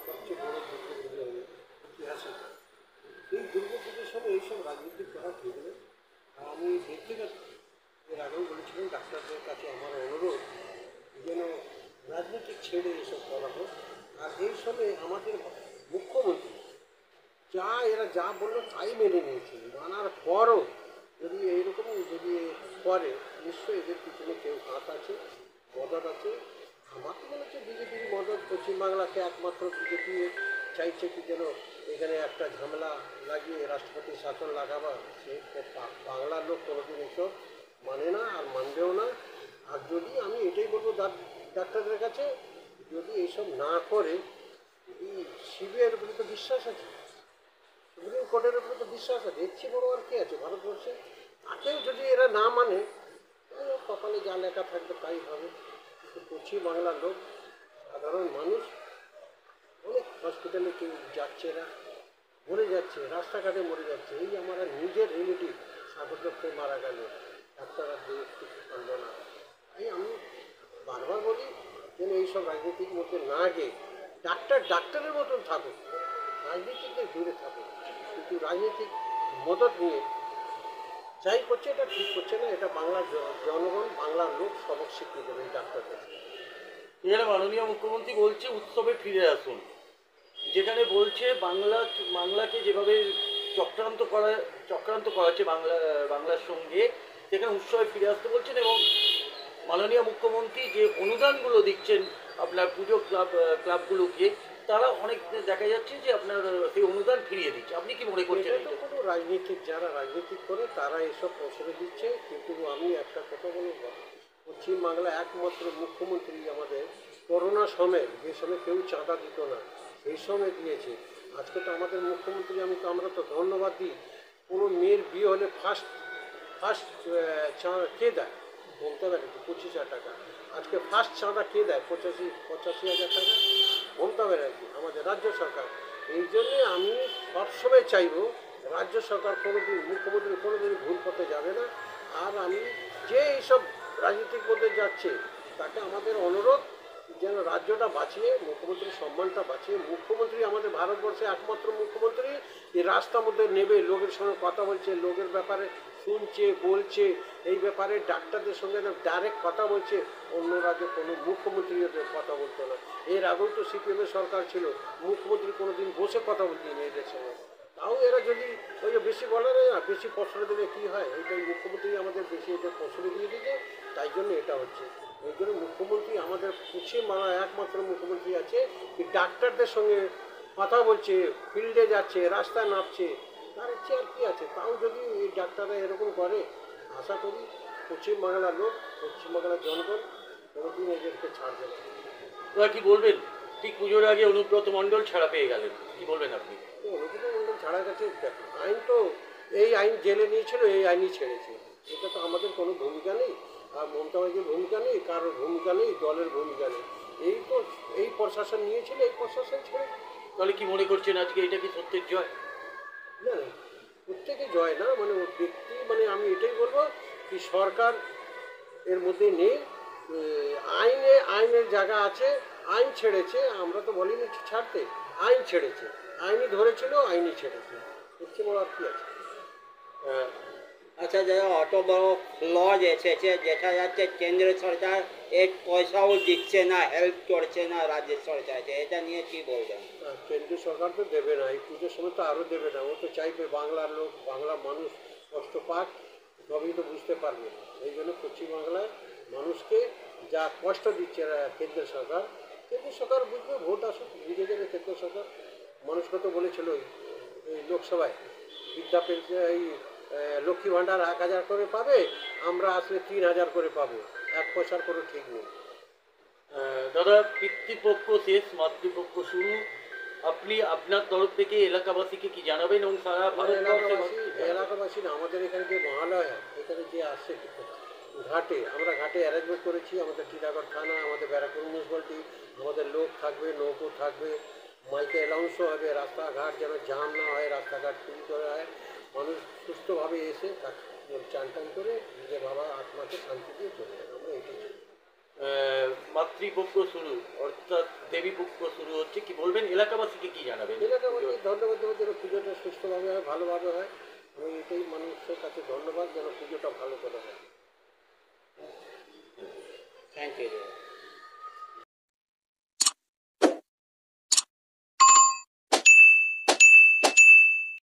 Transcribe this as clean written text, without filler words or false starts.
সবচেয়ে বড় দুর্গাপুজো ইতিহাসে এই দুর্গাপুজোর সময় এইসব রাজনীতি করা ঠিক নয়। আর আমি ব্যক্তিগত এর আগেও বলেছিলাম ডাক্তারদের কাছে আমার অনুরোধ যেন রাজনীতি ছেড়ে এসব করা হোক। আর এই সময় আমাদের মুখ্যমন্ত্রী এরা যা বললো তাই মেনে নিয়েছে, মানার পরও যদি এইরকম যদি করে নিশ্চয়ই এদের পিছনে কেউ হাত আছে, মদত আছে। আমার তো মনে হচ্ছে বিজেপির মদত পশ্চিমবাংলাকে একমাত্র বিজেপি চাইছে কি যেন এখানে একটা ঝামেলা লাগিয়ে রাষ্ট্রপতি শাসন লাগাবা। সে বাংলার লোক কোনোদিন এসব মানে না আর মানবেও না। আর যদি আমি এটাই বলবো ডাক্তারদের কাছে, যদি এইসব না করে, যদি সিবিআইয়ের উপরে তো বিশ্বাস আছে, সুপ্রিম কোর্টের উপরে তো বিশ্বাস আছে, দেখছি বড় আর কে আছে ভারতবর্ষে, তাকেও যদি এরা না মানে কপালে যা লেখা থাকবে তাই হবে। কিন্তু পশ্চিমবাংলার লোক সাধারণ মানুষ অনেক হসপিটালে কেউ যাচ্ছে না, মরে যাচ্ছে, রাস্তাঘাটে মরে যাচ্ছে। এই আমার নিজের রিলেটিভ 7 মারা গেল, ডাক্তাররা কিছু পারল না। এই আমি বারবার বলি যেন এইসব রাজনীতির মধ্যে না গিয়ে ডাক্তারের মতন থাকুক, রাজনীতিতে দূরে থাকুক। কিন্তু রাজনীতিক মদত নিয়ে যাই করছে এটা ঠিক করছে না। এটা বাংলার জনগণ, বাংলার লোক সবক শিখিয়ে দেবে এই ডাক্তারদের। এখানে মাননীয় মুখ্যমন্ত্রী বলছে উৎসবে ফিরে আসুন, যেখানে বলছে বাংলাকে যেভাবে চক্রান্ত করা হচ্ছে বাংলার সঙ্গে, সেখানে উৎসবে ফিরে আসতে বলছেন। এবং মাননীয় মুখ্যমন্ত্রী যে অনুদানগুলো দিচ্ছেন আপনার পুজো ক্লাবগুলোকে, তারা অনেক দেখা যাচ্ছে যে আপনার সেই অনুদান ফিরিয়ে দিচ্ছে। আপনি কি মনে করছেন? এটা তো কোনো রাজনীতিক, যারা রাজনীতি করে তারা এসব পৌঁছে দিচ্ছে। কিন্তু আমি একটা কথা বলব, পশ্চিমবাংলা একমাত্র মুখ্যমন্ত্রী আমাদের করোনা সময়, যে সময় কেউ চাঁদা দিত না, সেই সময় দিয়েছে। আজকে তো আমাদের মুখ্যমন্ত্রী, আমরা তো ধন্যবাদ দিই। কোনো মেয়ের বিয়ে হলে ফার্স্ট ফার্স্ট চাঁদা কে দেয়? মমতা ব্যানার্জি, 25,000 টাকা। আজকে ফার্স্ট চাঁদা কে দেয়? 85,000 টাকা মমতা ব্যানার্জি, আমাদের রাজ্য সরকার। এই জন্যে আমি সবসময় চাইব রাজ্য সরকার কোনোদিন, মুখ্যমন্ত্রী কোনোদিন ভুল পথে যাবে না। আর আমি যে এইসব রাজনীতির মধ্যে যাচ্ছে তাকে আমাদের অনুরোধ যেন রাজ্যটা বাঁচিয়ে, মুখ্যমন্ত্রীর সম্মানটা বাঁচিয়ে, মুখ্যমন্ত্রী আমাদের ভারতবর্ষে একমাত্র মুখ্যমন্ত্রী এই রাস্তার মধ্যে নেবে, লোকের সঙ্গে কথা বলছে, লোকের ব্যাপারে শুনছে, বলছে, এই ব্যাপারে ডাক্তারদের সঙ্গে ডাইরেক্ট কথা বলছে। অন্য রাজ্যে কোনো মুখ্যমন্ত্রী কথা বলতো না। এর আগেও তো সিপিএমের সরকার ছিল, মুখ্যমন্ত্রী কোনোদিন বসে কথা বলতেন এদের সঙ্গে। তাও এরা যদি ওই যে বেশি বলে না, বেশি প্রশ্রয় দেবে কী হয়, এইটাই মুখ্যমন্ত্রী আমাদের বেশি এদের প্রশ্রয় দিয়ে দিতে, তাই জন্য এটা হচ্ছে। ওই জন্য মুখ্যমন্ত্রী আমাদের পশ্চিমবাংলায় একমাত্র মুখ্যমন্ত্রী আছে যে ডাক্তারদের সঙ্গে কথা বলছে, ফিল্ডে যাচ্ছে, রাস্তায় নামছে। তার ইচ্ছে আর কী আছে? তাও যদি এই ডাক্তাররা এরকম করে, আশা করি পশ্চিমবাংলার লোক, পশ্চিমবাংলার জনগণ কোনোদিন এদেরকে ছাড়বে না। এবার কি বলবেন? ঠিক পুজোর আগে অনুব্রত মণ্ডল ছাড়া পেয়ে গেলেন, কি বলবেন আপনি? তো অনুব্রত মণ্ডল ছাড়া গেছে, আইন তো এই আইন জেলে নিয়েছিল, এই আইনই ছেড়েছে। এটা তো আমাদের কোনো ভূমিকা নেই, আর মমতা ব্যানার্জির ভূমিকা নেই, কারোর ভূমিকা নেই, দলের ভূমিকা নেই। এই তো এই প্রশাসন নিয়েছিল, এই প্রশাসন ছেড়ে। তাহলে কি মনে করছেন আজকে এটা কি সত্যের জয়? না না, প্রত্যেকে জয় না, মানে ও ব্যক্তি, মানে আমি এটাই বলবো কি সরকার এর মধ্যে নেই। আইনের জায়গা আছে, আইন ছেড়েছে, আমরা তো বলিনি ছাড়তে, আইন ছেড়েছে, আইনই ধরেছিল, আইনই ছেড়েছে। এর চেয়ে বড় আর কি আছে? আচ্ছা, যারা অত বড় লজ এসেছে, দেখা যাচ্ছে কেন্দ্র সরকার এক পয়সাও দিচ্ছে না, হেল্প করছে না রাজ্য সরকারকে, এটা নিয়ে কি বলবেন? কেন্দ্রীয় সরকার তো দেবে না, এই পুজোর সময় তো আরও দেবে না। ও তো চাইবে বাংলার লোক, বাংলা মানুষ কষ্ট পাক, তবেই তো বুঝতে পারবে। এই জন্য পশ্চিমবাংলায় মানুষকে যা কষ্ট দিচ্ছে কেন্দ্র সরকার বুঝবে, ভোট আসুক, বুঝে যাবে কেন্দ্র সরকার। মানুষকে তো বলেছিল এই লোকসভায় বৃদ্ধা পেনশন, এই লক্ষ্মী ভাণ্ডার 1,000 করে পাবে, আমরা আসলে 3,000 করে পাবো, 1 পয়সার কোনো ঠিক নেই। দাদা, পিতৃপক্ষ শেষ, মাতৃপক্ষ শুরু। আপনি আপনার তরফ থেকে এলাকাবাসীকে কি জানাবেন? এবং সারা এলাকাবাসী না, আমাদের এখানে যে মহালয় হয়, এখানে যে আসছে ঘাটে, আমরা ঘাটে অ্যারেঞ্জমেন্ট করেছি। আমাদের টিটাগড় থানা, আমাদের ব্যারাকপুর মিউনিসিপ্যালিটি, আমাদের লোক থাকবে, নৌকো থাকবে, মাইকে অ্যানাউন্সও হবে, রাস্তাঘাট যেন জাম না হয়, রাস্তাঘাট ফ্রি করা হয়, মানুষ সুস্থভাবে এসে চান টান করে নিজের বাবা আত্মাকে শান্তি দিয়ে চলে যায়। আমরা এটাই চাই। মাতৃপক্ষ শুরু অর্থাৎ দেবীপক্ষ শুরু হচ্ছে, কি বলবেন এলাকাবাসীকে কি জানাবেন? এলাকাবাসী ধন্যবাদ দেবো যেন পুজোটা সুস্থভাবে হয়, ভালোভাবে হয়। আমি এটাই মানুষের কাছে ধন্যবাদ যেন পুজোটা ভালো করে হয়। Thank you.